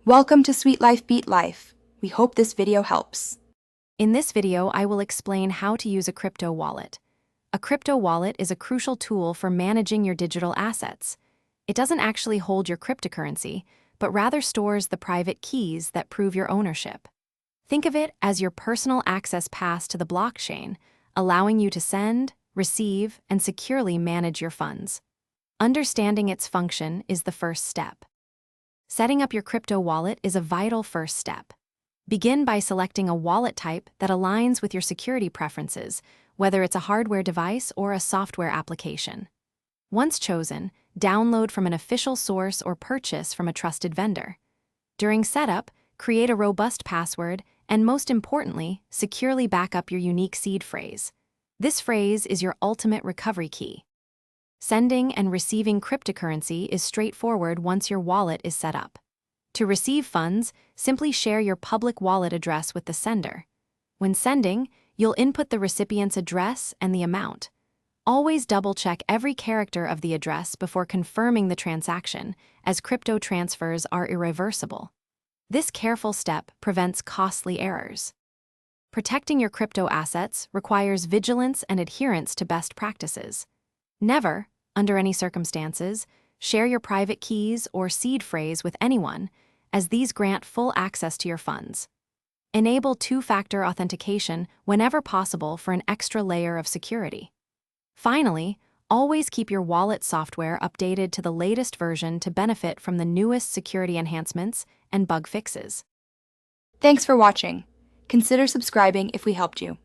Welcome to Sweet Life Beat Life. We hope this video helps. In this video, I will explain how to use a crypto wallet. A crypto wallet is a crucial tool for managing your digital assets. It doesn't actually hold your cryptocurrency, but rather stores the private keys that prove your ownership. Think of it as your personal access pass to the blockchain, allowing you to send, receive, and securely manage your funds. Understanding its function is the first step. Setting up your crypto wallet is a vital first step. Begin by selecting a wallet type that aligns with your security preferences, whether it's a hardware device or a software application. Once chosen, download from an official source or purchase from a trusted vendor. During setup, create a robust password and, most importantly, securely back up your unique seed phrase. This phrase is your ultimate recovery key. Sending and receiving cryptocurrency is straightforward once your wallet is set up. To receive funds, simply share your public wallet address with the sender. When sending, you'll input the recipient's address and the amount. Always double-check every character of the address before confirming the transaction, as crypto transfers are irreversible. This careful step prevents costly errors. Protecting your crypto assets requires vigilance and adherence to best practices. Never, under any circumstances, share your private keys or seed phrase with anyone, as these grant full access to your funds. Enable two-factor authentication whenever possible for an extra layer of security. Finally, always keep your wallet software updated to the latest version to benefit from the newest security enhancements and bug fixes. Thanks for watching. Consider subscribing if we helped you.